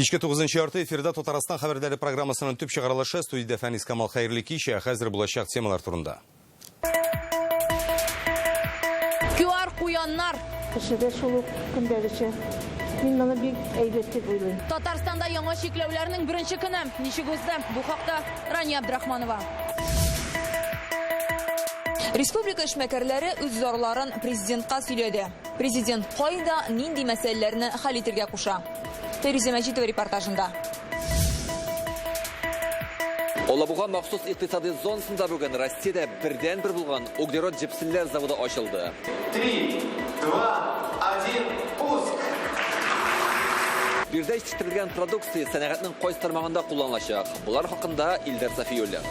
Кичке 9 ярты эфирда Татарстан хәбәрләре программасының төп чыгарылышы студияда Фәнис Камал хәерле кичә, хәзер булачак темалар турында. QR куяннар. Кешедә шул көндәгечә мин аны бик әйбәт дип уйлыйм. Татарстанда яңа чикләүләрнең беренче көне. Ничек узды? Бу хакта Рания Абдрахманова. Республика эшмәкәрләре үз зарларын президентка сөйләде. Президент кайда, нинди мәсьәләләрне хәл итәргә куша? Фәризә Мәҗитова репортажында. Олабуган махсус икътисади зонасында бүген Россиядә бердән-бер булган углерод җепселләр заводы ачылды. 3, 2, 1, пуск! Бирдә җитештерелгән продукция сәнәгатьнең кайсы тармагында кулланылачак? Булар хакында Илдар Сафиуллин.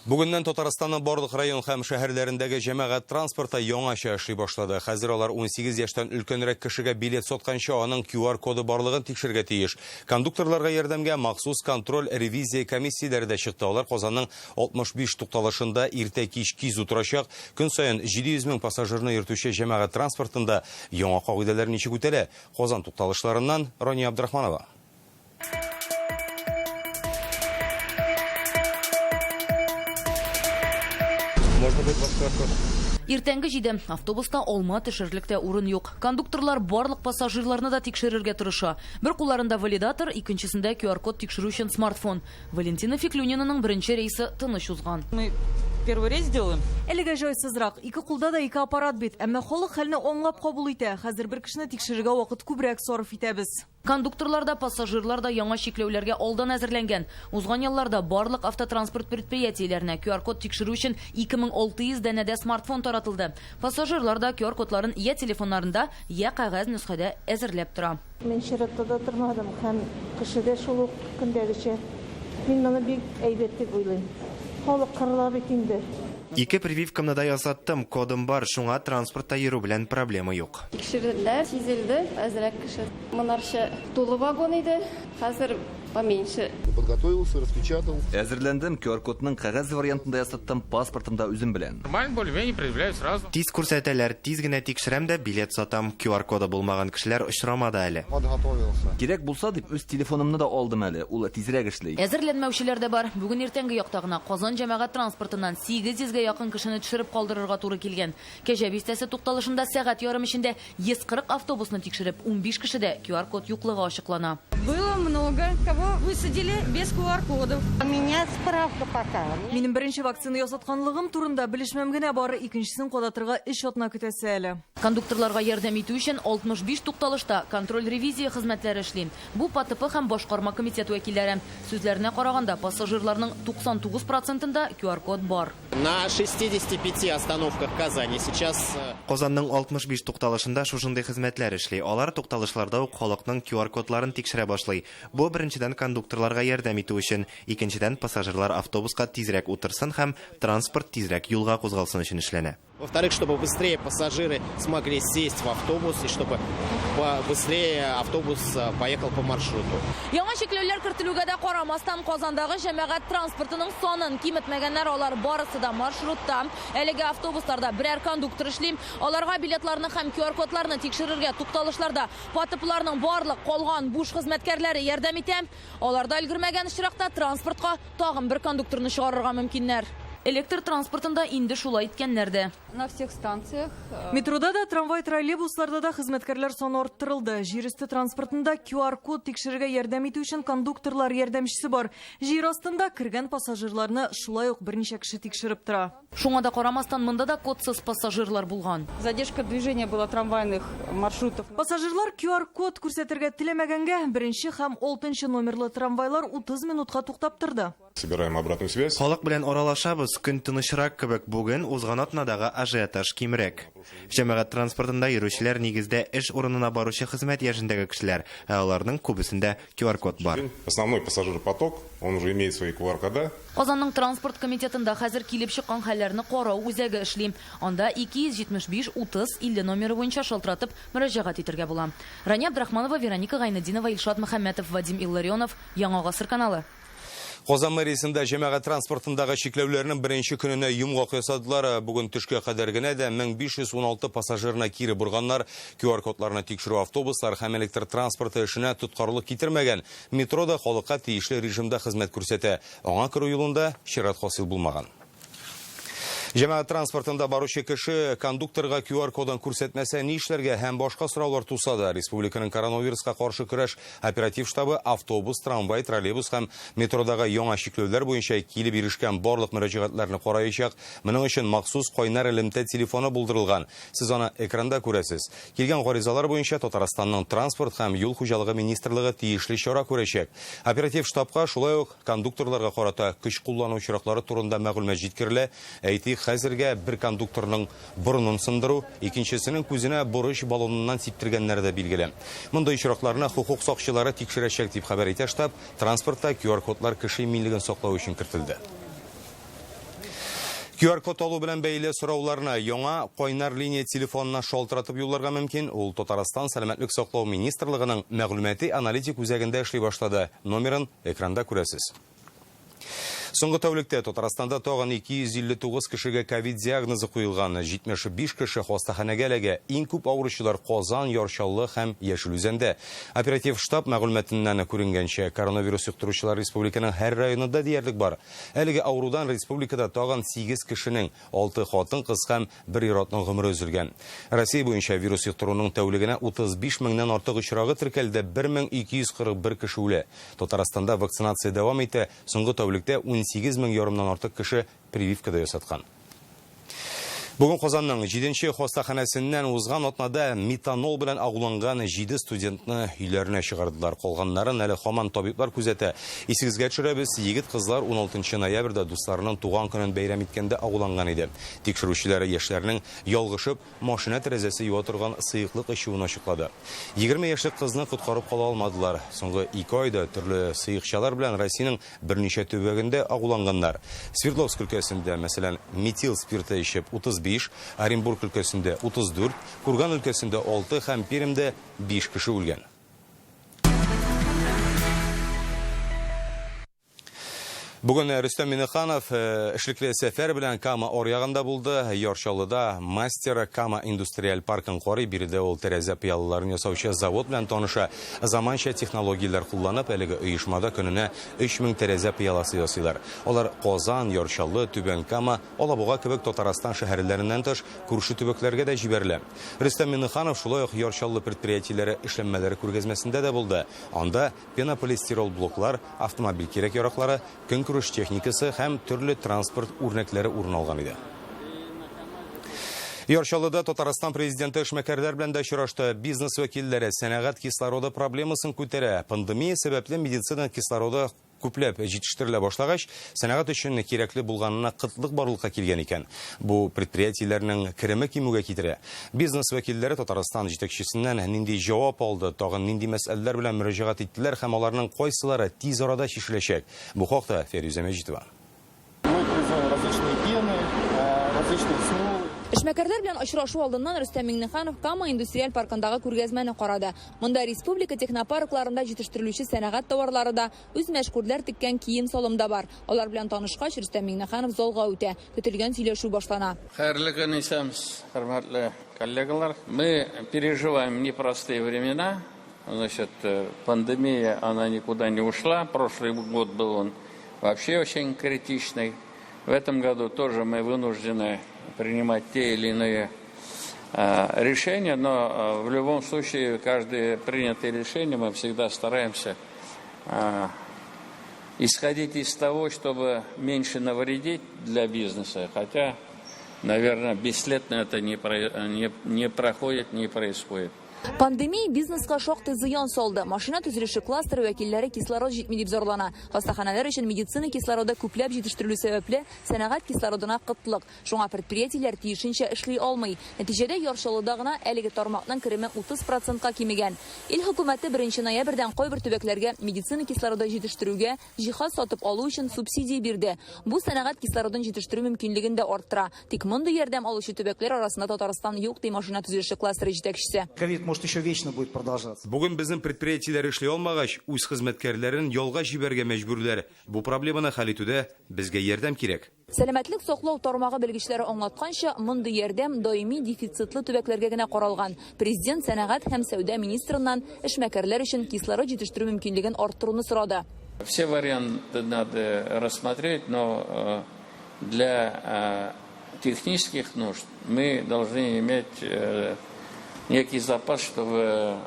Бүгеннән Татарстанның барлык район һәм шәһәрләрендәге җәмәгать транспорты яңача эшли башлады. Хәзер алар 18 яшьтән өлкәнрәк кешегә билет сотканча аның QR коды барлыгын тикшергә тиеш. Кондукторларга ярдәмгә махсус контроль ревизия комиссияләре дә чыкты. Алар Казанның 65 тукталышында иртә-кич киз утырачак. Көн саен 700 мең пассажирны йөртүче җәмәгать транспортында яңа кагыйдәләр ничек үтәлә? Казан тукталышларыннан Рания Абдрахманова. Иртәнге җиде автобуста алма төшерлектә урын юк. Кондукторлар барлык пассажирларны да тикшерергә тырыша. Бер кулларында валидатор, икенчесендә QR-код тикшерү өчен смартфон. Валентина Феклюнинаның беренче рейсы тыныч узган. Мы первый рейс делаем. Әлегә җайсызрак. Ике кулда да ике аппарат бит. Әмма халык хәлне аңлап кабул итә. Хәзер бер кешене тикшерергә вакыт күбрәк сарыф итәбез. Кондукторлар да, пассажирлар да яңа чикләүләргә алдан әзерләнгән. Узган елларда барлык автотранспорт предприятиеләренә QR-код тикшерү өчен 2600 дәнәдә смартфон таратылды. Пассажирлар да QR-кодларын я телефоннарында, я кәгазь нөсхәдә әзерләп тора. Мин чиратта да тормадым һәм кешедә шул көндәгечә мин аны бик әйбәт дип уйлыйм. Халык кырыла бит инде. Ике прививкамны да ясаттым, кодым бар, шуңа транспортта йөрү белән проблема юк. Тикшерделәр, сизелде, әзрәк кеше. Монарча тулы вагон иде, хәзер поменьше. Подготовился, распечатал. Әзерләндем, QR-кодның кәгазь вариантында ясаттым, паспортымда үзем белән. Нормально, более-менее предъявляю сразу. Тиз күрсәтәләр, тиз генә тикшерәм дә билет сатам. QR-коды булмаган кешеләр очрамады әле. Подготовился. Кирәк булса дип үз телефонымны да алдым әле, ул тизрәк эшли. Әзерләнмәүчеләр дә бар. Бүген иртәнге якта гына Казан җәмәгать транспортыннан 800-гә якын кешене төшереп калдырырга туры килгән. Кәҗә бистәсе тукталышында сәгать ярым эчендә 140 автобусны тикшереп, 15 кешедә QR-код юклыгы ачыклана. Было много, кого высадили без QR-кодов. У меня справка пока. Минем беренче вакцина ясатканлыгым турында белешмәм генә бары, икенчесен кадатырга эш атна көтәсе әле. Кондукторларга ярдәм итү өчен 65 тукталышта контроль-ревизия хезмәтләре эшли. Бу ПТП һәм башкарма комитет вәкилләре. Сүзләренә караганда, пассажирларның 99%-ында QR-код бар. На 65 остановках Казани сейчас... Казанның 65 тукталышында шушындый хезмәтләр эшли. Алар тукталышларда ук халыкның QR-кодларын тикшерә башлый. Бу беренчедән кондукторларга ярдәм итү өчен, икенчедән пассажирлар автобуска тизрәк утырсын һәм транспорт тизрәк юлга кузгалсын өчен эшләнә. Во-вторых, чтобы быстрее пассажиры смогли сесть в автобус и чтобы быстрее автобус поехал по маршруту. Яңа чикләүләр кертелүгә дә карамастан Казандагы җәмәгать транспортының санын киметмәгәннәр, алар барысы да маршрутта. Әлеге автобусларда берәр кондуктор эшли. Аларга билетларны һәм QR-кодларны тикшерергә тукталышларда ПТПларның барлык калган буш хезмәткәрләре ярдәм итә. Аларда өлгермәгән очракта транспортка тагын бер кондукторны чыгарырга мөмкиннәр. Электр транспортында инде шулай иткәннәр дә. На всех станциях. Метрода да, трамвай, троллейбусларда да хезмәткәрләр саны арттырылды. Җир өсте транспортында QR-код тикшерергә ярдәм итү өчен кондукторлар ярдәмчесе бар. Җир астында кергән пассажирларны шулай ук берничә кеше тикшереп тора. Шуңа да карамастан монда да кодсыз пассажирлар булган. Задержка движения была трамвайных маршрутов. Пассажирлар QR-код күрсәтергә теләмәгәнгә беренче һәм 6 номерлы трамвайлар 30 минутка туктап торды. Собираем обратную связь. Халык белән аралашабыз, көн тынычрак кебек, бүген узган атнадагы ажиотаж кимрәк. Җәмәгать транспортында йөрүчеләр нигездә эш урынына баручы хезмәт яшендәге кешеләр, ә аларның күбесендә QR-код бар. Основной пассажиропоток, он уже имеет свои QR-кода. Казанның транспорт комитетында хәзер килеп чыккан хәлләрне карау үзәге эшли. Анда 275-30-50 номеры буенча шалтыратып мөрәҗәгать итәргә була. Рания Абдрахманова, Вероника Гайнетдинова, Илшат Мөхәммәтов, Вадим Илларионов, Яңа Гасыр каналы. Qozan mэриясендә җәмәгать транспортындагы чикләүләрнең беренче көненә йомгак ясадылар. Бүген төшкә кадәр генә дә 1516 пассажирны кире бурганнар. QR-кодларны тикшерү автобуслар һәм электр транспорты эшенә тоткарлык китермәгән. Метрода халыкка тиешле режимда хезмәт күрсәтә. Аңа керү юлында чират хасил булмаган. Җәмәгать транспортында баручы кеше кондукторга QR-кодын күрсәтмәсә ни эшләргә һәм башка сораулар туса да республиканың коронавируска каршы көрәш оператив штабы автобус, трамвай, троллейбус һәм метродагы яңа чикләүләр буенча килеп ирешкән барлык мөрәҗәгатьләрне караячак. Моның өчен махсус кайнар элемтә телефоны булдырылган. Сез аны экранда күрәсез. Килгән гаризалар буенча Татарстанның транспорт һәм юл хуҗалыгы министрлыгы тиешле чара күрәчәк. Оператив штабка шулай ук кондукторларга карата көч куллану очраклары турында мәгълүмат җиткерелә. Хәзергә бер кондукторның борынын сындыру, икенчесенең күзенә бурыч баллоныннан сиптергәннәр дә билгеле. Мондай очракларны хукук сакчылары тикшерәчәк дип хәбәр итә штаб. Транспортта QR-кодлар кеше иминлеген саклау өчен кертелде. QR-код алу белән бәйле сорауларны яңа кайнар линия телефонына шалтыратып юлларга мөмкин. Ул Татарстан сәламәтлек саклау министрлыгының мәгълүмати аналитик үзәгендә эшли башлады. Номерын экранда күрәсез. Соңгы тәүлектә Татарстанда тагын 259 кешегә ковид диагнозы куелган. 75 кеше хастаханәгә эләгә. Иң күп авыручылар Казан, Ярчаллы һәм Яшелүзәндә. Оператив штаб мәгълүматыннан күренгәнчә, коронавирус юктыручылар республиканың һәр районында диярлек бар. Әлеге авырудан республикада тагын 8 кешенең, 6 хатын-кыз һәм 1 ир-атның гомере өзелгән. Россия буенча вирус юктыруның тәүлегенә 35 меңнән артык очрагы теркәлде, 1241 кеше үлә. Татарстанда вакцинация дәвам итә. Соңгы тәүлектә 18 мең ярымнан артык кеше прививкада ясаткан. Бүген Казанның 7-нче хастаханәсеннән узган атнада метанол белән агуланган 7 студентны өйләренә чыгардылар. Калганнарын әле һаман табиблар күзәтә. Исегезгә төшерәбез, егет-кызлар 16 ноябрьдә дусларының туган көнен бәйрәм иткәндә агуланган иде. Тикшерүчеләр яшьләрнең ялгышып машина тәрәзәсе юа торган сыйыклык ичүен ачыклады. 20 яшьлек кызны коткарып кала алмадылар. Соңгы 2 айда төрле сыйыкчалар белән Россиянең берничә төбәгендә агуланганнар. Свердловск өлкәсендә, мәсәлән, метил спирты ичеп 35, Оренбург өлкәсендә 34, Курган өлкәсендә 6 һәм Пермдә 5 кеше үлгән. Бүген Рөстәм Миннеханов эшлекле сәфәр белән Кама аръягында булды. Ярчаллыда мастер Кама индустриаль паркын карый, биредә ул тәрәзә пыялаларын ясаучы завод белән таныша. Заманча технологияләр кулланып, әлеге оешмада көненә 3000 тәрәзә пыяласы ясыйлар. Алар Казан, Ярчаллы, Түбән Кама, Алабуга кебек Татарстан шәһәрләреннән тыш күрше төбәкләргә дә җибәрелә. Рөстәм Миннеханов шулай ук Ярчаллы предприятиеләре эшләнмәләре күргәзмәсендә дә булды. Анда пенополистирол блоклар, автомобиль кирәк-яраклары, күреш техникасы һәм төрле транспорт үрнәкләре урын алган иде. Ярчаллыда Татарстан президенты эшмәкәрләр белән дә очрашты. Бизнес вәкилләре сәнәгать кислороды проблемасын күтәрә. Пандемия сәбәпле медицина кислороды күпләп җитештерелә башлагач, сәнәгать өчен кирәкле булганына кытлык барлыкка килгән икән. Бу предприятиеләрнең кереме кимүгә китерә. Бизнес вәкилләре Татарстан җитәкчесеннән нинди җавап алды, тагын нинди мәсьәләләр белән мөрәҗәгать иттеләр һәм аларның кайсылары тиз арада чишеләчәк. Бу хакта Фәрүзә Мәҗитова. Эшмәкәрләр белән очрашу алдыннан Рөстәм Миннеханов Кама индустриаль паркындагы күргәзмәне карады. Монда республика технопаркларында җитештерелүче сәнәгать товарлары да, үз мәшгульләр теккән кием салымда бар. Алар белән танышкач, Рөстәм Миннеханов залга үтә. Көтелгән сөйләшү башлана. Хәерле көн исәмез, хөрмәтле коллегалар. Мы переживаем непростые времена. Значит, пандемия, она никуда не ушла. Прошлый год был он вообще очень критичный. В этом году тоже мы вынуждены принимать те или иные решения, но в любом случае каждое принятое решение мы всегда стараемся исходить из того, чтобы меньше навредить для бизнеса, хотя, наверное, бесследно это не проходит, не происходит. Пандемия бизнеска шактый зыян салды. Машина төзелеше кластеры вәкилләре кислород җитми дип зарлана. Хастаханәләр өчен медицина кислороды күпләп җитештерелү сәбәпле сәнәгать кислородына кытлык. Шуңа предприятиеләр тиешенчә эшли алмый. Нәтиҗәдә Ярчаллыда гына әлеге тармакның кереме 30%-ка кимегән. Ил хөкүмәте 1 ноябрьдән кайбер төбәкләргә медицина кислороды җитештерүгә җиһаз сатып алу өчен субсидия бирде. Бу сәнәгать кислородын җитештерү мөмкинлеген дә арттыра. Тик мондый ярдәм алучы төбәкләр арасында Татарстан юк ди машина төзелеше кластеры җитәкчесе. может еще вечно будет продолжаться. Бүген безнең предприятиеләр эшли алмагач, үз хезмәткәрләрен ялга җибәргә мәҗбүрләр. Бу проблеманы хәл итүдә безгә ярдәм кирәк. Сәламәтлек саклау тармагы белгечләре аңлатканча, мондый ярдәм даими дефицитлы төбәкләргә генә каралган. Президент сәнәгать һәм сәүдә министрыннан эшмәкәрләр өчен кислород җитештерү мөмкинлеген арттыруны сорады. Все варианты надо рассмотреть, но для технических нужд мы должны иметь некий запас, чтобы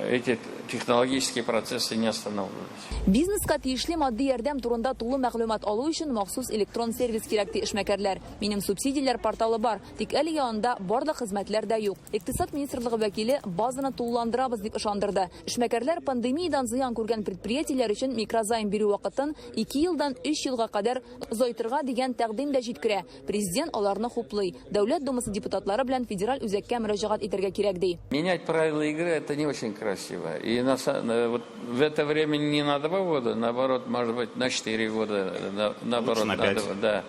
эти технологические процессы не останавливались. Бизнеска тиешле матди ярдәм турында тулы мәгълүмат алу өчен махсус электрон сервис кирәк ди эшмәкәрләр. Минем субсидияләр порталы бар, тик әлегә анда барлык хезмәтләр дә юк. Икътисад министрлыгы вәкиле базаны тулыландырабыз дип ышандырды. Эшмәкәрләр пандемиядан зыян күргән предприятиеләр өчен микрозайм бирү вакытын 2 елдан 3 елга кадәр озайтырга дигән тәкъдим дә җиткерә. Президент аларны хуплый. Дәүләт думасы депутатлары белән федераль үзәккә мөрәҗәгать итәргә кирәк ди. Менять правила игры это не очень красиво. И вот в это время не на 2 года, наоборот, может быть, на 4 года, наоборот, на 5. Да.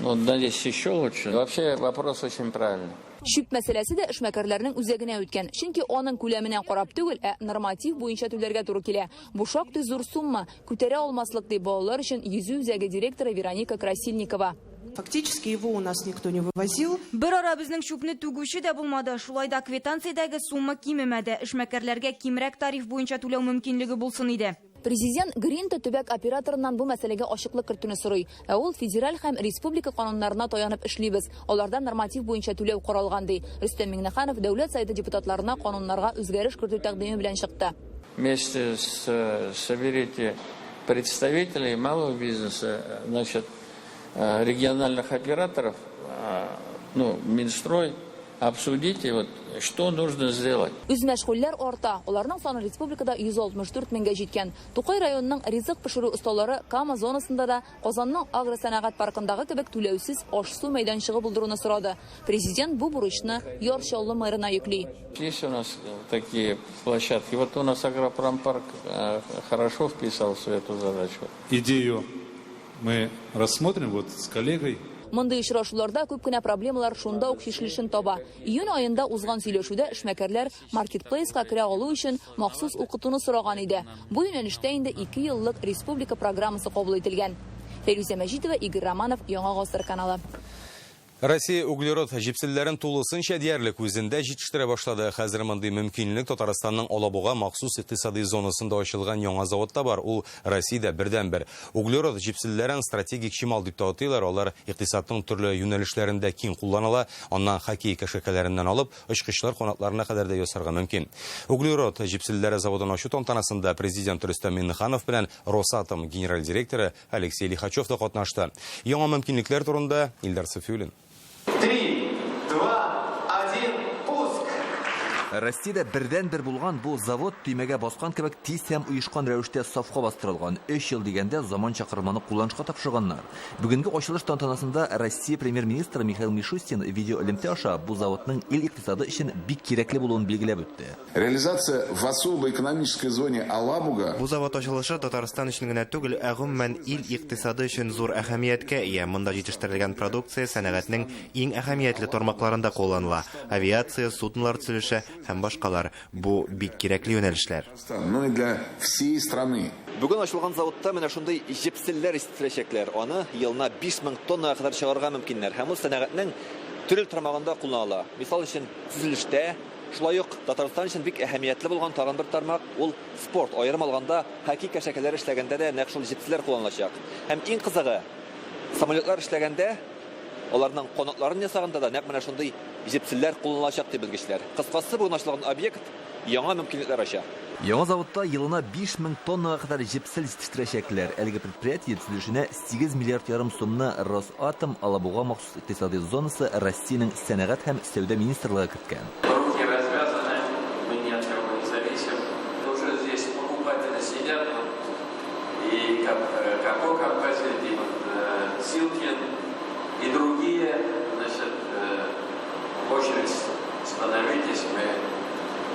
Ну, надеюсь, еще лучше. Вообще вопрос очень правильный. Шүп мәсьәләсе дә эшмәкәрләрнең үзәгенә үткән. Чөнки аның күләменә карап түгел, норматив буенча түләргә туры килә. Бу шактый зур сумма, күтәрә алмаслык дип балалар өчен йөзү үзәге директоры Вероника Красильникова. Фактически его у нас никто не вывозил. Бер ара безнең шүпне түгүче дә булмады. Шулай да квитанциядәге сумма кимемәде. Эшмәкәрләргә кимрәк тариф буенча түләү мөмкинлеге булсын иде. Президент Гринта төбәк операторыннан бу мәсьәләгә ачыклык кертүне сорый. Ул федераль һәм республика кануннарына таянып эшлибез. Аларда норматив буенча түләү каралган ди. Рөстәм Миңнеханов дәүләт сайты депутатларына кануннарга үзгәреш кертү тәкъдиме белән чыкты. Вместе соберите представителей малого бизнеса, значит, региональных операторов, Минстрой, обсудите, вот, что нужно сделать. Үз мәшгульләр арта. Аларның саны республикада 164 меңгә җиткән. Тукай районының ризык пешерү осталары Кама зонасында да Казанның агросәнәгать паркындагы кебек түләүсез аш-су мәйданчыгы булдыруны сорады. Президент бу бурычны Ярчаллы мэрына йөкли. Есть у нас такие площадки. Вот у нас агропромпарк хорошо вписался в эту задачу. Идею мы рассмотрим вот с коллегой. Мондый очрашуларда күп кенә проблемалар шунда ук чишелешен таба. Июнь айында узган сөйләшүдә эшмәкәрләр маркетплейска керә алу өчен махсус укытуны сораган иде. Бу юнәлештә инде 2 еллык республика программасы кабул ителгән. Фәрүзә Мәҗитова, Игорь Романов, Яңа Гасыр каналы. Россия углерод җипселләрен тулысынча диярлек үзендә җитештерә башлады. Хәзер мондый мөмкинлек Татарстанның Алабуга махсус икътисади зонасында ачылган яңа заводта бар. Ул Россиядә бердән-бер. Углерод җипселләрен стратегик чимал дип атыйлар. Алар икътисадның төрле юнәлешләрендә киң кулланыла. Аннан хоккей кәшәкәләреннән алып, очкычлар канатларына кадәр дә ясарга мөмкин. Углерод җипселләре заводын ачу тантанасында президент Рөстәм Миңнеханов белән Росатом генераль директоры Алексей Лихачев да катнашты. Яңа мөмкинлекләр турында Илдар Сафиуллин. 3, 2, 1, пуск! Россиядә бердән-бер булган бу завод төймәгә баскан кебек тиз һәм оешкан рәвештә сафка бастырылган. 3 ел дигәндә заманча кырманы кулланышка тапшырганнар. Бүгенге ачылыш тантанасында Россия премьер-министры Михаил Мишустин видеоэлемтә аша бу заводның ил икътисады өчен бик кирәкле булуын билгеләп үтте. Реализация в особой экономической зоне Алабуга. Бу завод ачылышы Татарстан өчен генә түгел, гомумән ил икътисады өчен зур әһәмияткә ия. Монда җитештерелгән продукция сәнәгатьнең иң әһәмиятле тармакларында кулланыла. Авиация, суднолар төзелеше һәм башкалар. Бу бик кирәкле юнәлешләр. Ну и для всей страны. Бүген ачылган заводта менә шундый җипселләр истәләчәкләр. Аны елына 5000 тонна кадәр чыгарга мөмкиннәр. Һәм ул сәнәгатьнең төрле тармагында кулланыла. Мисал өчен төзелештә, шулай ук Татарстан өчен бик әһәмиятле булган тагын бер тармак ул спорт. Аерым алганда хоккей кәшәкәләре эшләгәндә дә нәкъ шул җипселләр кулланылачак. Һәм иң кызыгы, самолетлар эшләгәндә аларның канатларын ясаганда да нәкъ менә шундый җипселләр кулланылачак дип белгечләр. Кыскасы бүген ачылган объект яңа мөмкинлекләр ача. Яңа заводта елына 5000 тоннага кадәр җипсел җитештерәчәкләр. Әлеге предприятие төзелешенә 8,5 миллиард сумны Росатом Алабуга махсус икътисади зонасы Россиянең сәнәгать һәм сәүдә министрлыгы керткән. Руки развязаны, мы ни от кого не зависим. Тоже здесь покупатели сидят, и композит, и Силкин, и другие, значит, в очередь становитесь, мы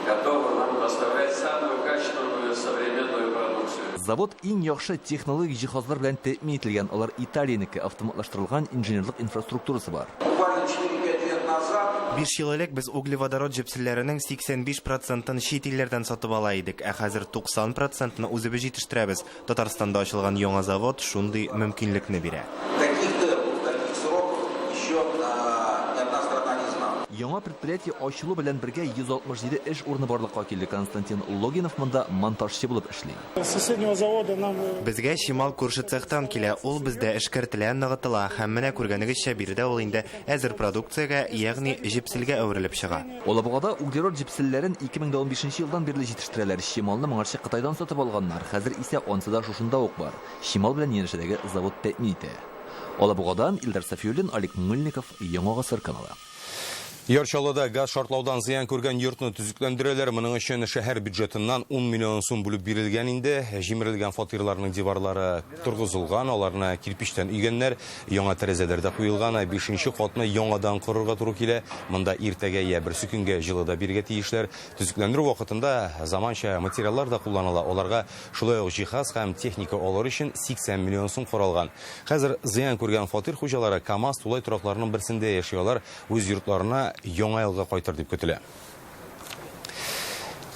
готовы вам поставлять самую качественную современную продукцию. Завод иң яхшы технологик җиһазлар белән тәэмин ителгән. Алар Италиянеке автоматлаштырылган инженерлык инфраструктурасы бар. Буквально 4-5 лет назад 5 ел элек без углеводород җепселләренең 85%-ын чит илләрдән сатып ала идек, ә хәзер 90%-ны үзебез җитештерәбез. Татарстанда ачылган яңа завод шундый мөмкинлекне бирә. Яңа предприятие ачылу белән бергә 167 эш урыны барлыкка килде. Константин Логинов монда монтажчы булып эшли. Безгә Шимал күрше цехтан килә, ул бездә эшкәртелә, ныгытыла, һәм менә күргәнегезчә биредә ул инде әзер продукциягә, ягъни җепселгә әверелеп чыга. Алабугада углерод җепселләрен 2015 елдан бирле җитештерәләр. Шималны моңарчы Кытайдан сатып алганнар. Хәзер исә ансыда шушында ук бар. Шимал белән янәшәдәге завод тәэмин итә. Алабугадан Илдар Сафиуллин, Алик Мыльников, Яңа Гасыр каналы. Ярчалыда газ шартлаудан зыян күргән йортны төзекләндерәләр. Моның өчен шәһәр бюджетыннан 10 миллион сум бүлеп бирелгән инде. Җимерелгән фатирларның диварлары торгызылган, аларны кирпичтән өйгәннәр, яңа тәрәзәләрдә куелган, 5нче катны яңадан корырга туры килә. Монда иртәгә я берсе көнгә җылыда биргә тиешләр. Төзекләндерү вакытында заманча материаллар да кулланыла. Аларга шулай ук җиһаз һәм техника алыр өчен 80 миллион сум каралган. Хәзер зыян күргән фатир хуҗалары КАМАЗ тулай торакларының берсендә яшиләр, үз йортларына яңа елга кайтыр дип көтелә.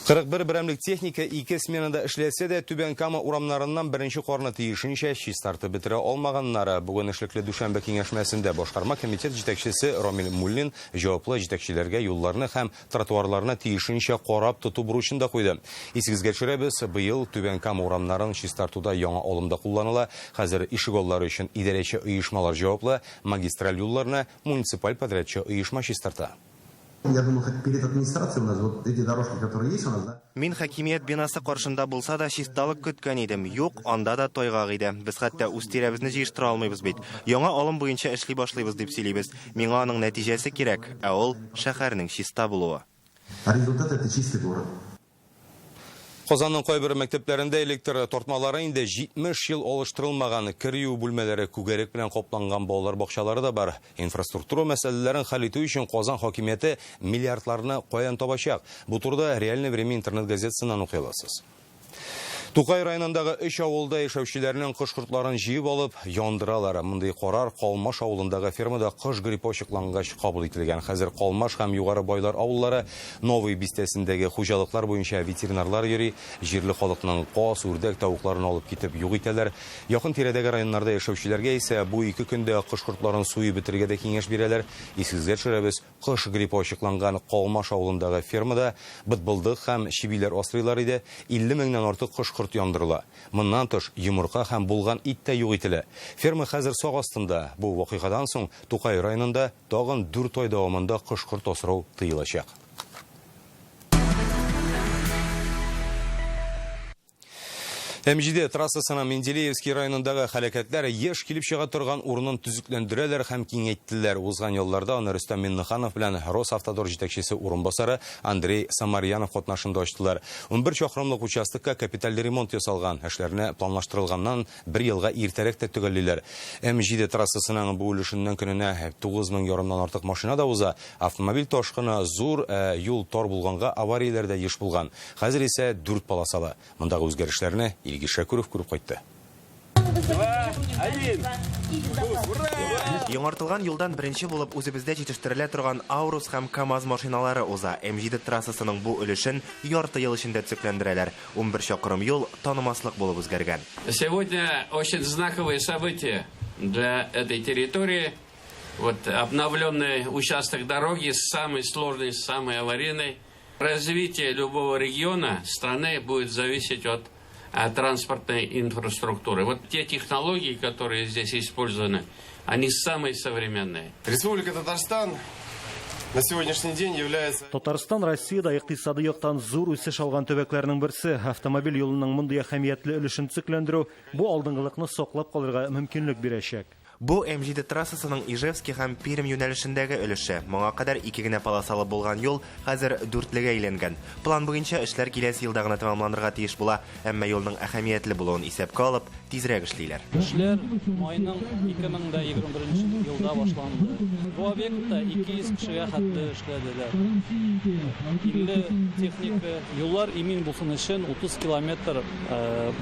41 берәмлек техника 2 сменада эшләсә дә Түбән Кама урамнарыннан беренче карны тиешенчә чистартып бетерә алмаганнары. Бүген эшлекле Дүшәмбе киңәшмәсендә башкарма комитет җитәкчесе Ромил Муллин җаваплы җитәкчеләргә юлларны һәм тротуарларны тиешенчә карап тоту бурычын да куйды. Исегезгә төшерәбез, быел Түбән Кама урамнарын чистартуда яңа алымда кулланыла. Хәзер ишегаллары өчен идарәче оешмалар җаваплы, магистраль юлларны муниципаль подрядчы оешма чистарта. Я думаю, хоть перед администрацией у нас вот эти дорожки, которые есть у нас, да? Мин хакимият бинасы каршында булса да чисталык көткән идем. Юк, анда да тойгак иде. Без хәтта үз тирәбезне җыештыра алмыйбыз бит. Яңа алым буенча эшли башлыйбыз дип сөйлибез. Миңа аның нәтиҗәсе кирәк, ә ул шәһәрнең чиста булуы. А результат это чистый город. Казанның кайбер мәктәпләрендә электр тартмалары инде 70 ел алыштырылмаган, кирүү бүлмәләре күгәрәк белән капланган балалар бакчалары да бар. Инфраструктура мәсьәләләрен хәл итү өчен Казан хакимияте миллиардларны каян табачак? Бу турыда Реальное время интернет газетасыннан укый аласыз. Тукай районындагы 3 авылда яшәүчеләрнең кыш кортларын җыеп алып яндыралар. Мондый карар Калмаш авылындагы фермада кыш гриппы ачыклангач кабул ителгән. Хәзер Калмаш һәм югары байлар авыллары Новый бистәсендәге хуҗалыклар буенча ветеринарлар йөри, җирле халыкның каз, үрдәк, тавыкларын алып китеп юк итәләр. Якын тирәдәге районнарда яшәүчеләргә исә бу 2 көндә кыш кортларын суеп бетергә дә киңәш бирәләр. Исегезгә төшерәбез, кыш гриппы ачыкланган Калмаш авылындагы фермада бытбылдык һәм чибиләр асрыйлар иде. 50 меңнән артык кыш яндырыла. Моннан тыш йомырка һәм булган ит тә юк ителә. Ферма хәзер сак астында. Бу вакыйгадан соң Тукай районында тагын 4 ай дәвамында кыш-корт асрау тыелачак. МЖД трассасына Менделеевский районындагы хәрәкәтләр еш килеп чыга торган урынын төзекләндерәләр һәм киңәйттеләр. Узган елларда аны Рөстәм Миннеханов белән Росавтодор җитәкчесе урынбасары Андрей Самарьянов катнашында ачтылар. 11 чакрымлык участокка капиталь ремонт ясалган. Эшләрне планлаштырылганнан 1 елга иртәрәк тә төгәллиләр. МЖД трассасының бу өлешеннән көненә 9,5 мең артык машина да уза. Автомобиль ташкыны зур, юл тар булганга аварияләр дә еш булган. Хәзер исә 4 полосалы. Мондагы үзгәрешләрне Шәкүров күреп кайтты. Яңартылган юлдан беренче булып үзебездә җитештерелә торган Аурус һәм КАМАЗ машиналары уза. МЖД трассасының бу өлешен ярты ел эчендә төзекләндерәләр. 11 чакрым юл танымаслык булып үзгәргән. Сегодня очень знаковое событие для этой территории. Вот обновленный участок дороги, самый сложный, самый аварийный. Развитие любого региона страны будет зависеть от транспортной инфраструктуры. Вот те технологии, которые здесь использованы, они самые современные. Республика Татарстан на сегодняшний день является... Татарстан Россиядә икътисади яктан зур үсеш алган төбәкләрнең берсе. Автомобиль юлының мондый әһәмиятле өлешен төзекләндерү бу алдынгылыкны саклап калырга мөмкинлек бирәчәк. Бу МЖД трассасының Ижевский һәм Пермь юнәлешендәге өлеше. Моңа кадәр 2 генә полосалы булган юл хәзер 4-легә әйләнгән. План буенча эшләр киләсе елда гына тәмамланырга тиеш була, әмма юлның әһәмиятле булуын исәпкә алып, тизрәк эшлиләр. Эшләр майның 2021 елда башланды. Бу объектта 200 кешегә хәтле эшләделәр. 50 техника юллар имин булсын өчен 30 километр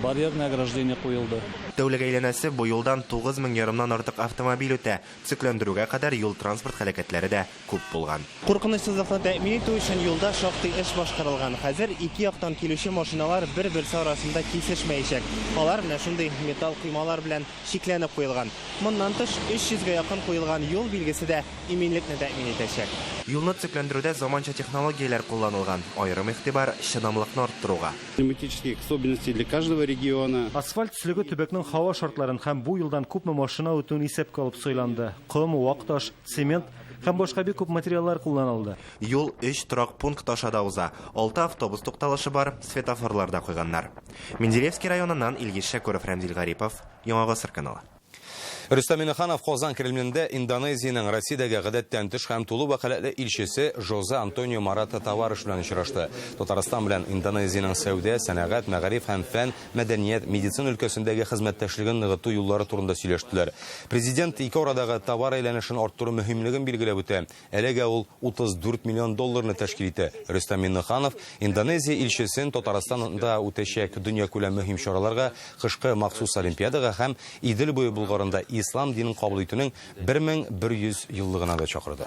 барьерное ограждение куелды. Тәүлек әйләнәсе бу юлдан 9000 ярымнан артык автомобиль үтә. Төзекләндерүгә кадәр юл транспорт хәрәкәтләре дә күп булган. Куркынычсызлыкны тәэмин итү өчен юлда шактый эш башкарылган. Хәзер ике яктан килүче машиналар бер-берсе арасында кисешмәячәк. Алар менә шундый металл коймалар белән шикләнеп куелган. Моннан тыш 300-гә якын куелган юл билгесе дә иминлекне тәэмин итәчәк. Юлны төзекләндерүдә заманча технологияләр кулланылган. Аерым игътибар чыдамлыкны арттыруга. Климатические особенности для каждого региона. Асфальт төслеге төбәкнең һава шартларын һәм бу юлдан күпме машина үтүен исәпкә алып сойланды. Ком, вак-таш, цемент һәм башка бик күп материаллар кулланылды. Юл 3 торак пункт ашада уза. 6 автобус тукталышы бар, светофорлар да куйганнар. Менделеевский районыннан Илгиз Шәкүров, Рәмзил Гарипов, Яңа Гасыр каналы. Рөстәм Миннеханов Казан Кремлендә Индонезиянең Россиядәге гадәттән тыш һәм тулы вәкаләтле илчесе Жозе Антонио Марата Таварыш белән очрашты. Татарстан белән Индонезиянең сәүдә, сәнәгать, мәгариф һәм фән, мәдәният, медицина өлкәсендәге хезмәттәшлеген ныгыту юллары турында сөйләштеләр. Президент ике арадагы товар әйләнешен арттыру мөһимлеген билгеләп үтә. Әлегә ул 34 миллион долларны тәшкил итә. Рөстәм Миннеханов Индонезия илчесен Татарстанда үтәчәк дөньякүләм мөһим чараларга, кышкы махсус олимпиадага һәм Идел буе булгарында ислам динен кабул итүнең 1100 еллыгына да чакырды.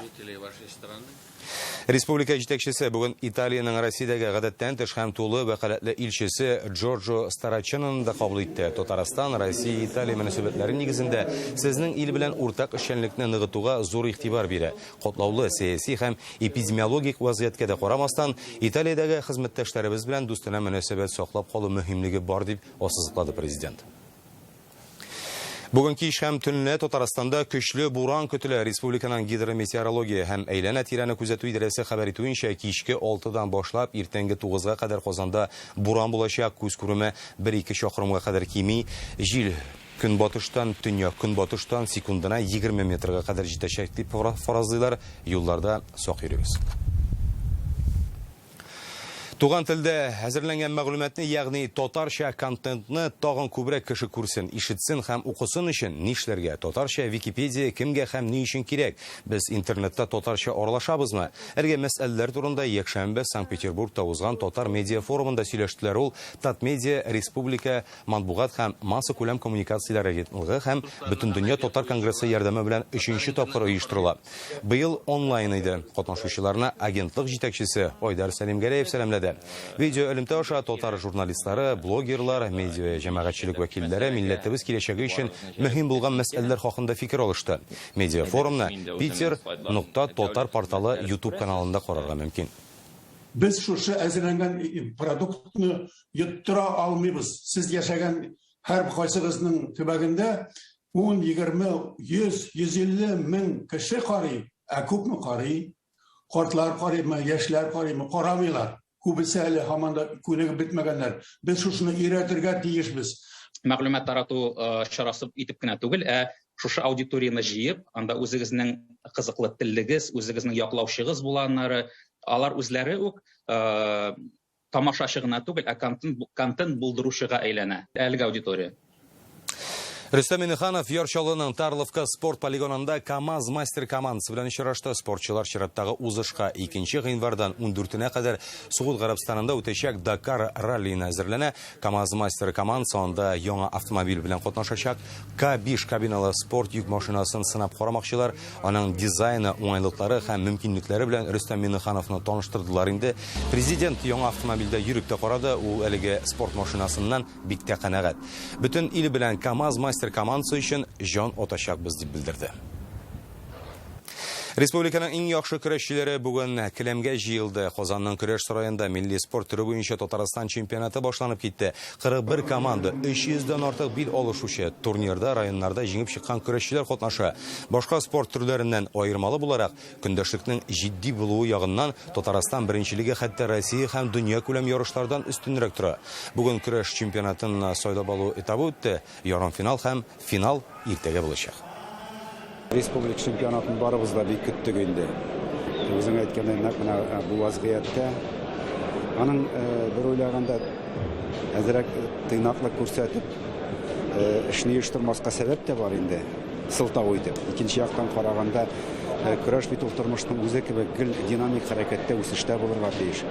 Республика җитәкчесе бүген Италиянең Россиядәге гадәттән тыш һәм тулы вәкаләтле илчесе Джорджо Стараччинны да кабул итте. Татарстан, Россия, Италия мөнәсәбәтләре нигезендә сезнең ил белән уртак эшчәнлекне ныгытуга зур игътибар бирә. Катлаулы сәяси һәм эпидемиологик вазгыятькә дә карамастан, Италиядәге хезмәттәшләребез белән дустана мөнәсәбәт саклап калу мөһимлеге бар дип ассызыклады президент. Бүген кич һәм төнлә Татарстанда көчле буран көтелә. Республиканың гидрометеорология һәм әйләнә тирәне күзәтү идарәсе хәбәр итүенчә, кичке 6-дан башлап иртәнге 9-га кадәр Казанда буран булачак, күз күреме 1-2 чакрымга кадәр кими, җил көнбатыштан, төньяк-көнбатыштан секундына 20 метрга кадәр җитәчәк дип фаразлыйлар. Юлларда сак йөрегез. Туган телдә әзерләнгән мәгълүматны, ягъни татарча контентны тагын күбрәк кеше күрсен, ишетсен һәм укысын өчен нишләргә? Татарча Википедия кемгә һәм ни өчен кирәк? Без интернетта татарча аралашабызмы? Әлеге мәсьәләләр турында якшәмбе Санкт-Петербургта узган татар медиа форумында сөйләштеләр. Ул Татмедиа Республика матбугат һәм масса күләм коммуникацияләре агентлыгы һәм Бөтендөнья татар конгрессы ярдәме белән 3нче тапкыр оештырыла. Быел онлайн иде. Катнашучыларны агентлык җитәкчесе Айдар Сәлимгәрәев сәламләде. Видео элемтә аша татар журналистлары, блогерлар, медиа җәмәгатьчелек вәкилләре милләтебез киләчәге өчен мөһим булган мәсьәләләр хакында фикер алышты. Медиа форумны Питер.Татар порталы YouTube каналында карарга мөмкин. Без шушы әзерләнгән продуктны йоттыра алмыйбыз. Сез яшәгән һәр кайсыгызның төбәгендә 10, 20, 100, 150 мең кеше карый, күпме карый? Картлар карыймы, яшьләр карыймы? Карамыйлар. Күбесе әле һаман да күнегеп бетмәгәннәр. Без шушыны өйрәтергә тиешбез. Мәгълүмат тарату чарасы итеп кенә түгел, шушы аудиторияны җыеп, анда үзегезнең кызыклы теллегез, үзегезнең яклаучыгыз булганнары, алар үзләре үк тамашачы гына түгел, контент булдыручыга әйләнә. Әлеге аудитория. Рөстәм Миннеханов Ярчалының Тарловка спорт полигонында КамАЗ мастер командасы белән очрашты. Спортчылар чираттагы узышка 2 гыйнвардан 14-нә кадәр Сугуд Гарәбстанында үтәчәк Дакар раллине әзерләнә. КамАЗ мастер командасы анда яңа автомобиль белән катнашачак. К5 кабиналы спорт йөк машинасын сынап карамакчылар. Аның дизайны, уңайлыклары һәм мөмкинлекләре белән Рөстәм Миннехановны таныштырдылар инде. Президент яңа автомобильдә йөреп тә карады. Ул әлеге спорт машинасыннан бик тә канәгать. Бөтен ил белән КамАЗ мастер командасы өчен жан отачакбыз дип белдерде. Республиканың иң яхшы көрәшчеләре бүген келәмгә җыелды. Казанның көрәш сараенда милли спорт түре буенча Татарстан чемпионаты башланып китте. 41 команда, 300-дан артык бил алышучы. Турнирда районнарда җиңеп чыккан көрәшчеләр катнаша. Башка спорт төрләреннән аермалы буларак, көндәшлекнең җитди булуы ягыннан Татарстан беренчелеге хәтта Россия һәм дөнья күләм ярышлардан өстенрәк тора. Бүген көрәш чемпионатын сайлап алу этабы үтте. Ярымфинал һәм финал иртәгә булачак. Республика чемпионатын барыбыз да бик көттек инде. Үзең әйткәндәй, нәкъ бу вазгыятьтә аның бер уйлаганда әзрәк тыйнаклык күрсәтеп эшне оештырмаска сәбәп тә бар инде. Сылтау итеп. Икенче яктан караганда Көрәш бит ул тормышның үзе кебек гел динамик хәрәкәттә, үсештә булырга тиеш.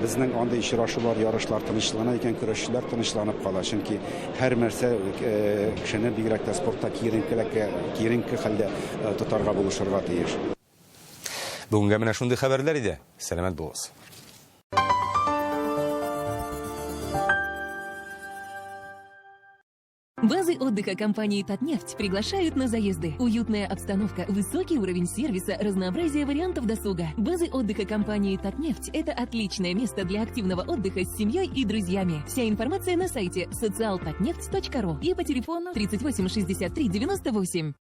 Безнең анда очрашулар, ярышлар тынычлана икән, көрәшчеләр тынычланып кала. Чөнки һәр нәрсә кешене бигрәк тә спортта киеренке хәлдә тотарга булышырга тиеш. Бүгенге менә шундый хәбәрләр иде. Сәламәт булыгыз. Базы отдыха компании «Татнефть» приглашают на заезды. Уютная обстановка, высокий уровень сервиса, разнообразие вариантов досуга. Базы отдыха компании «Татнефть» — это отличное место для активного отдыха с семьей и друзьями. Вся информация на сайте socialtatneft.ru и по телефону 38 63 98.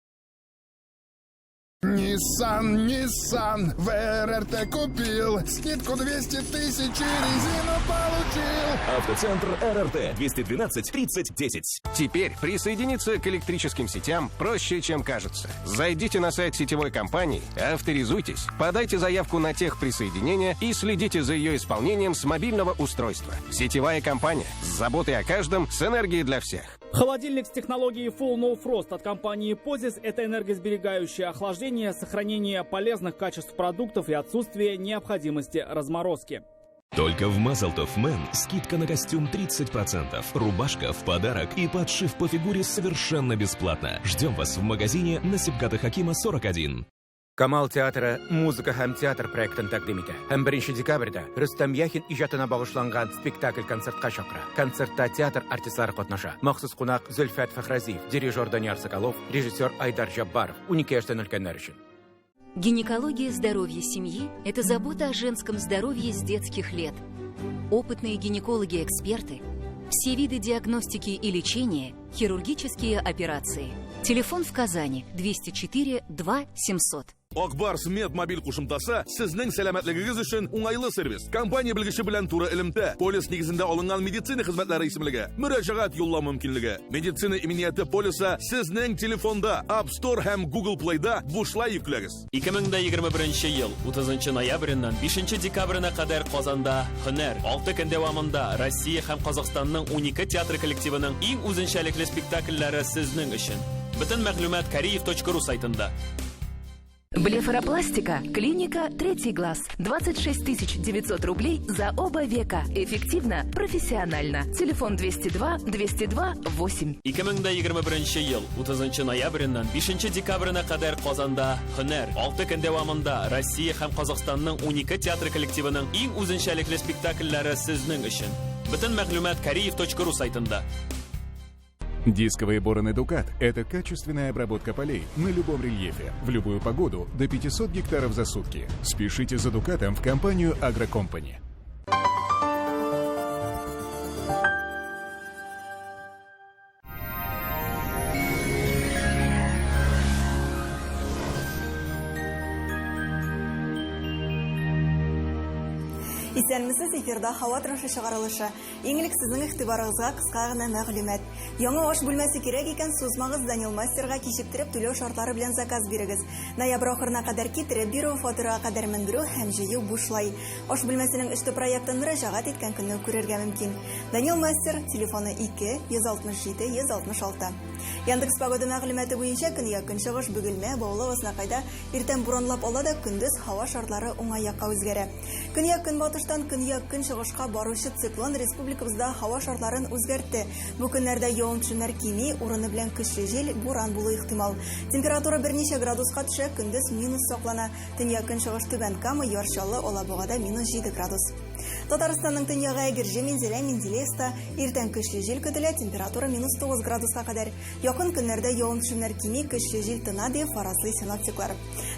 Nissan, в РРТ купил, скидку 200 тысяч и резину получил. Автоцентр РРТ 212 30 10. Теперь присоединиться к электрическим сетям проще, чем кажется. Зайдите на сайт сетевой компании, авторизуйтесь, подайте заявку на техприсоединение и следите за ее исполнением с мобильного устройства. Сетевая компания с заботой о каждом, с энергией для всех. Холодильник с технологией Full No Frost от компании Pozis – это энергосберегающее охлаждение, сохранение полезных качеств продуктов и отсутствие необходимости разморозки. Только в Мазалтов Мэн скидка на костюм 30%, рубашка в подарок и подшив по фигуре совершенно бесплатно. Ждем вас в магазине на Сибгата Хакима 41. Камал театры музыка һәм театр проектын тәкъдим итә. Һәм 1 декабрьдә Рөстәм Яхин иҗатына багышланган спектакль-концертка чакыра. Концертта театр артистлары катнаша. Махсус кунак Зөлфәт Фәхрәзиев, дирижер Данияр Соколов, режиссер Айдар Жаббаров. 12 яшьтән өлкәннәр өчен. Гинекология здоровья семьи – это забота о женском здоровье с детских лет. Опытные гинекологи-эксперты, все виды диагностики и лечения, хирургические операции. Телефон в Казани 204 2 700. Акбарс медмобиль кушымтасы сезнең сәламәтлегегез өчен уңайлы сервис. Компания белгече белән туры элемтә. Полис нигезендә алынган медицина хезмәтләре исемлеге. Мөрәҗәгать юллау мөмкинлеге. Медицина иминияте полисы сезнең телефонда, App Store һәм Google Play'да бушлай йөкләгез. 2021 ел 30 ноябреннән 5 декабренә кадәр Казанда һөнәр 6 көн дәвамында Россия һәм Казакъстанның 12 театр коллективының иң үзенчәлекле спектакльләре сезнең өчен. Бөтен мәгълүмат kariyev.ru сайтында. Блефаропластика. Клиника «Третий глаз». 26 900 рублей за оба века. Эффективно, профессионально. Телефон 202 202 8. 2021 ел 30 ноябреннән 5 декабренә кадәр Казанда һөнәр 6 көн дәвамында Россия һәм Казакъстанның 12 театр коллективының иң үзенчәлекле спектакльләре сезнең өчен. Бөтен мәгълүмат kariyev.ru сайтында. Дисковые бороны «Дукат» — это качественная обработка полей на любом рельефе, в любую погоду, до 500 гектаров за сутки. Спешите за «Дукатом» в компанию «Агрокомпани». Исәнмесез, эфирда һава торышы чыгарылышы. Иңлек сезнең игътибарыгызга кыска гына мәгълүмат. Яңа аш бүлмәсе кирәк икән, сузмагыз Данил Мастерга кичектереп түләү шартлары белән заказ бирегез. Ноябрь ахырына кадәр китереп бирү, фатурага кадәр мендерү һәм җыю бушлай. Аш бүлмәсенең эште проектын мөрәҗәгать иткән көнне күрергә мөмкин. Данил Мастер, телефоны 2 167 166. Яндекс погода мәгълүматы буенча көньяк көнчыгыш Бөгелмә, Баулы, Аснакайда иртән буранлап ала да көндез һава шартлары уңай якка үзгәрә. Көньяк көнбатыштан көньяк көнчыгышка баручы циклон республикабызда һава шартларын үзгәртте. Бу көннәрдә явым-төшемнәр кими, урыны белән көчле җил, буран булу ихтимал. Температура берничә градуска төшә, көндез минус саклана. Төньяк көнчыгыш Түбән Кама, Ярчалы, Алабугада -7 градус. Татарстанның төньягы Әгерҗе, Минзәлә, Менделеевста иртән көчле җил көтелә, температура -9 градуска кадәр. Якын көннәрдә явым-төшемнәр кими, көчле җил тына дип фаразлый синоптиклар.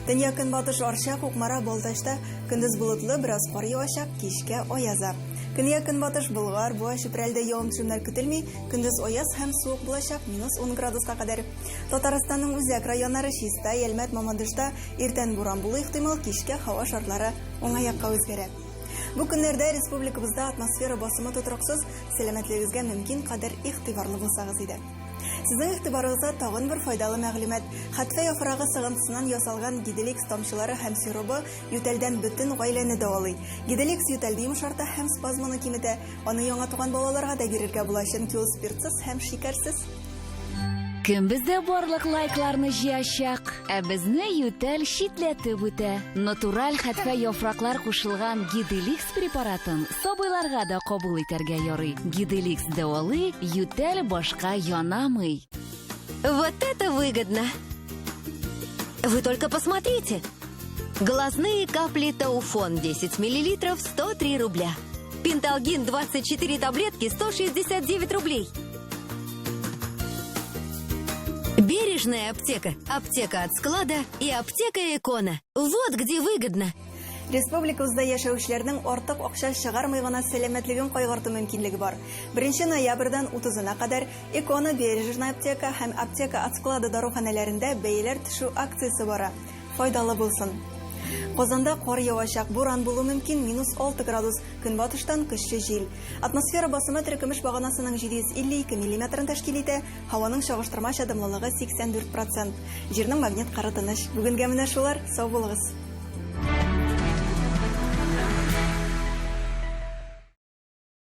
Төньяк көнбатыш Арча, Кукмара, Балтачта көндез болытлы, бераз кар явачак, кичкә аяза. Көньяк көнбатыш Болгар, Буа, Чүпрәлдә явым-төшемнәр көтелми, көндез аяз һәм суык булачак, -10 градуска кадәр. Татарстанның үзәк районнары Чиста, Ялмәт, Мамадышта иртән буран булу ихтимал, кичкә һава шартлары уңай якка үзгәрә. Бу көннәрдә республикабызда атмосфера басымы тотрыксыз, сәламәтлегегезгә мөмкин кадәр игътибарлы булсагыз иде. Сезнең игътибарыгызга тагын бер файдалы мәгълүмат. Хәтфә яфрагы сыгынтысыннан ясалган Гиделикс тамчылары һәм сиробы ютәлдән бөтен гаиләне дәвалый. Гиделикс ютәлде йомшарта һәм спазмны киметә. Аны яңа туган балаларга да бирергә була, чөнки ул спиртсыз һәм шикәрсез. Кем бездә барлык лайкларны җыячак? Ә безне ютәл шитләтеп үтә. Натураль хәтфә яфраклар кушылган Гиделикс препаратын сабыйларга да кабул итәргә ярый. Гиделикс дәвалы, ютәл башка янамый. Вот это выгодно! Вы только посмотрите! Глазные капли Тауфон 10 мл 103 рубля. Пенталгин 24 таблетки 169 рублей. Бережная аптека, аптека от склада и аптека Экона. Вот где выгодно. Республикабызда яшәүчеләрнең артык акча чыгармый гына сәламәтлеген кайгырту мөмкинлеге бар. 1 ноябрьдән 30-на кадәр Экона бережная аптека һәм аптека от склада даруханәләрендә бәяләр төшү акциясе бара. Файдалы булсын. Казанда кар явачак, буран булу мөмкин, -6 градус, көнбатыштан көчле җил. Атмосфера басымы теркемеш баганасының 752 мм тәшкил итә, һаваның чагыштырмача дымлылыгы 84%. Җирнең магнит кары тыныч. Бүгенгә менә шулар, сау булыгыз.